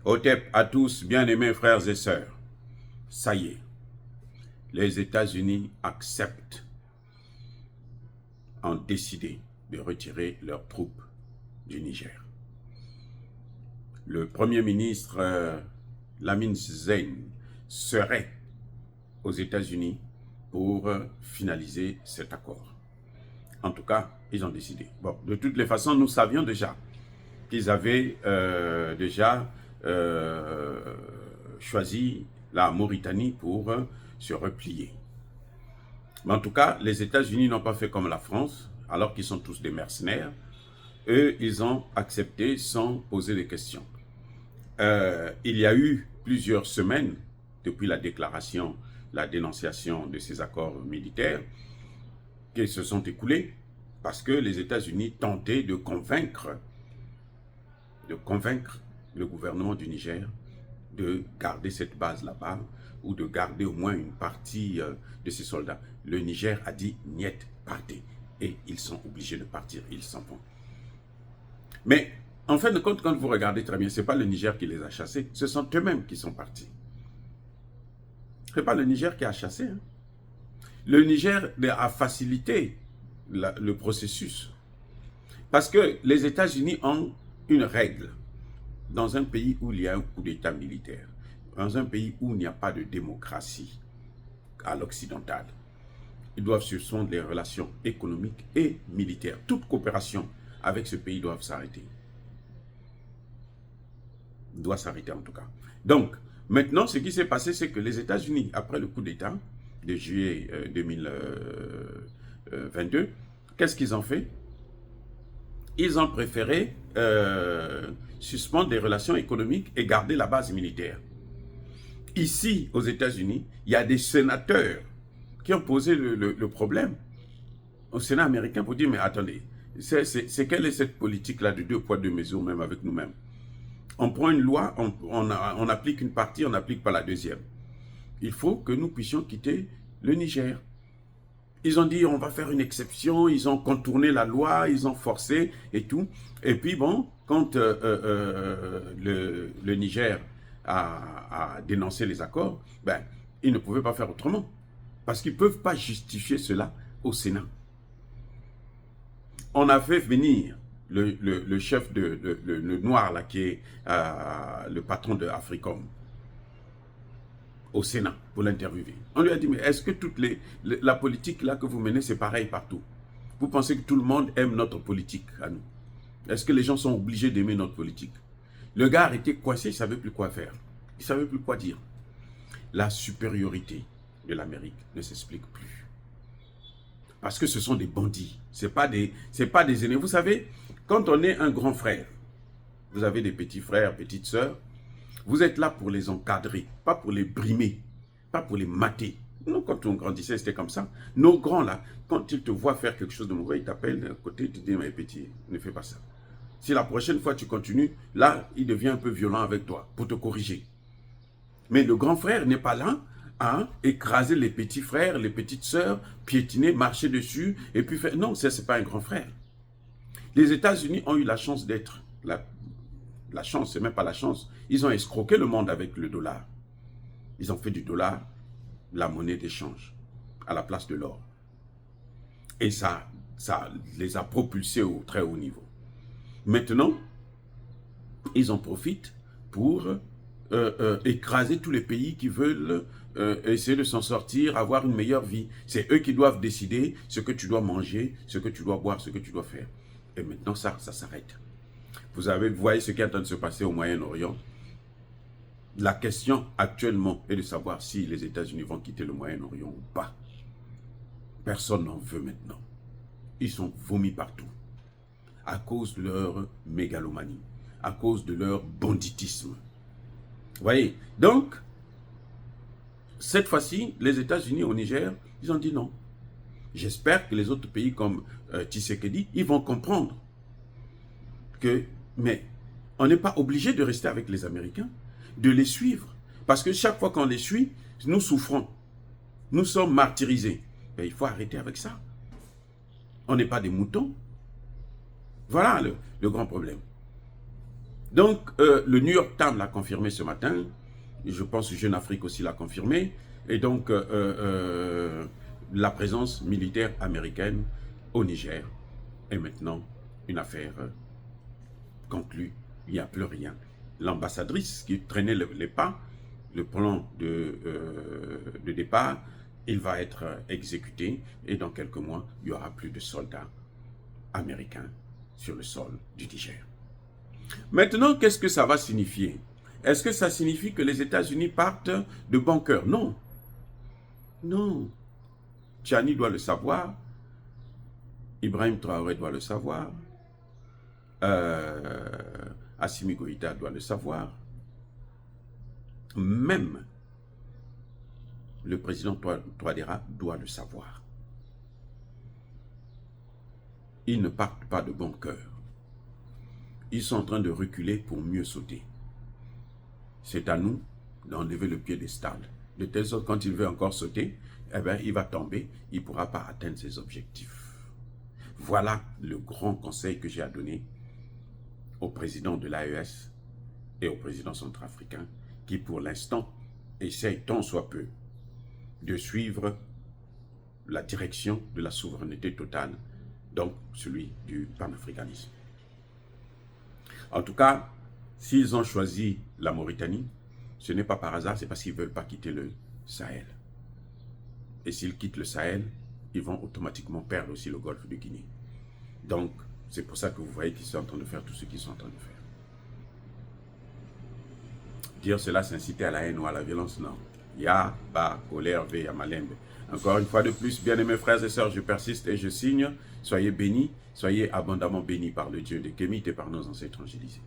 Otep à tous, bien-aimés frères et sœurs. Ça y est, les États-Unis ont décidé de retirer leurs troupes du Niger. Le Premier ministre Lamine Zein serait aux États-Unis pour finaliser cet accord. En tout cas, ils ont décidé. Bon, de toutes les façons, nous savions déjà qu'ils avaient choisi la Mauritanie pour se replier. Mais en tout cas, les États-Unis n'ont pas fait comme la France, alors qu'ils sont tous des mercenaires. Eux, ils ont accepté sans poser de questions. Il y a eu plusieurs semaines, depuis la dénonciation de ces accords militaires, qui se sont écoulés parce que les États-Unis tentaient de convaincre le gouvernement du Niger de garder cette base là-bas ou de garder au moins une partie de ses soldats. Le Niger a dit « niet, partez » et ils sont obligés de partir, ils s'en vont. Mais en fin de compte, quand vous regardez très bien, ce n'est pas le Niger qui les a chassés, ce sont eux-mêmes qui sont partis. Ce n'est pas le Niger qui a chassé. Hein. Le Niger a facilité le processus. Parce que les États-Unis ont une règle. Dans un pays où il y a un coup d'État militaire, dans un pays où il n'y a pas de démocratie à l'occidental, ils doivent suspendre les relations économiques et militaires. Toute coopération avec ce pays doit s'arrêter. Doit s'arrêter en tout cas. Donc, maintenant, ce qui s'est passé, c'est que les États-Unis, après le coup d'État de juillet 2022, qu'est-ce qu'ils ont fait? Ils ont préféré suspendre des relations économiques et garder la base militaire. Ici, aux États-Unis, il y a des sénateurs qui ont posé le problème au Sénat américain pour dire, mais attendez, quelle est cette politique-là de 2 poids 2 mesures, même avec nous-mêmes? On prend une loi, on applique une partie, on n'applique pas la deuxième. Il faut que nous puissions quitter le Niger. Ils ont dit, on va faire une exception, ils ont contourné la loi, ils ont forcé et tout. Et puis bon, quand le Niger a dénoncé les accords, ben, ils ne pouvaient pas faire autrement. Parce qu'ils ne peuvent pas justifier cela au Sénat. On a fait venir le chef, le noir là, qui est le patron de Africom, au Sénat pour l'interviewer. On lui a dit, mais est-ce que la politique là que vous menez, c'est pareil partout? Vous pensez que tout le monde aime notre politique à nous? Est-ce que les gens sont obligés d'aimer notre politique? Le gars a été coincé, il ne savait plus quoi faire. Il ne savait plus quoi dire. La supériorité de l'Amérique ne s'explique plus. Parce que ce sont des bandits. Ce n'est pas des ennemis. Vous savez, quand on est un grand frère, vous avez des petits frères, petites sœurs, vous êtes là pour les encadrer, pas pour les brimer, pas pour les mater. Nous, quand on grandissait, c'était comme ça. Nos grands, là, quand ils te voient faire quelque chose de mauvais, ils t'appellent d'un côté, ils te disent, mais petit, ne fais pas ça. Si la prochaine fois tu continues, là, il devient un peu violent avec toi, pour te corriger. Mais le grand frère n'est pas là à écraser les petits frères, les petites sœurs, piétiner, marcher dessus, et puis faire... Non, ça, c'est pas un grand frère. Les États-Unis ont eu la chance d'être... La chance, c'est même pas la chance. Ils ont escroqué le monde avec le dollar. Ils ont fait du dollar la monnaie d'échange à la place de l'or. Et ça les a propulsés au très haut niveau. Maintenant, ils en profitent pour écraser tous les pays qui veulent essayer de s'en sortir, avoir une meilleure vie. C'est eux qui doivent décider ce que tu dois manger, ce que tu dois boire, ce que tu dois faire. Et maintenant, ça s'arrête. Vous voyez ce qui est en train de se passer au Moyen-Orient. La question actuellement est de savoir si les États-Unis vont quitter le Moyen-Orient ou pas. Personne n'en veut maintenant. Ils sont vomis partout. À cause de leur mégalomanie, à cause de leur banditisme. Vous voyez? Donc, cette fois-ci, les États-Unis au Niger, ils ont dit non. J'espère que les autres pays comme Tshisekedi, ils vont comprendre que, mais on n'est pas obligé de rester avec les Américains, de les suivre. Parce que chaque fois qu'on les suit, nous souffrons. Nous sommes martyrisés. Mais il faut arrêter avec ça. On n'est pas des moutons. Voilà le grand problème. Donc, le New York Times l'a confirmé ce matin. Je pense que Jeune Afrique aussi l'a confirmé. Et donc, la présence militaire américaine au Niger est maintenant une affaire conclue. Il n'y a plus rien. L'ambassadrice qui traînait les pas, le plan de départ, il va être exécuté. Et dans quelques mois, il n'y aura plus de soldats américains sur le sol du Niger. Maintenant, qu'est-ce que ça va signifier? Est-ce que ça signifie que les États-Unis partent de bon cœur? Non. Non. Tchani doit le savoir. Ibrahim Traoré doit le savoir. Assimi Goïta doit le savoir. Même le président Touadéra doit le savoir. Ils ne partent pas de bon cœur. Ils sont en train de reculer pour mieux sauter. C'est à nous d'enlever le piédestal. De telle sorte, quand il veut encore sauter, eh bien, il va tomber, il ne pourra pas atteindre ses objectifs. Voilà le grand conseil que j'ai à donner au président de l'AES et au président centrafricain qui, pour l'instant, essayent tant soit peu de suivre la direction de la souveraineté totale, donc celui du panafricanisme. En tout cas, s'ils ont choisi la Mauritanie, ce n'est pas par hasard, c'est parce qu'ils ne veulent pas quitter le Sahel. Et s'ils quittent le Sahel, ils vont automatiquement perdre aussi le golfe de Guinée. Donc, c'est pour ça que vous voyez qu'ils sont en train de faire tout ce qu'ils sont en train de faire. Dire cela, c'est inciter à la haine ou à la violence, non. Ya, ba, colère, ve, ya, malembe. Encore une fois de plus, bien-aimés frères et sœurs, je persiste et je signe. Soyez bénis, soyez abondamment bénis par le Dieu de Kémite et par nos ancêtres angélisés.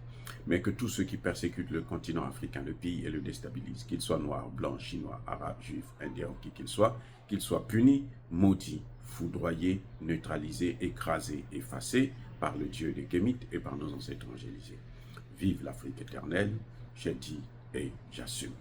Mais que tous ceux qui persécutent le continent africain, le pillent et le déstabilisent, qu'ils soient noirs, blancs, chinois, arabes, juifs, indiens, qui qu'ils soient punis, maudits, foudroyés, neutralisés, écrasés, effacés par le Dieu de Kémite et par nos ancêtres angélisés. Vive l'Afrique éternelle, j'ai dit et j'assume.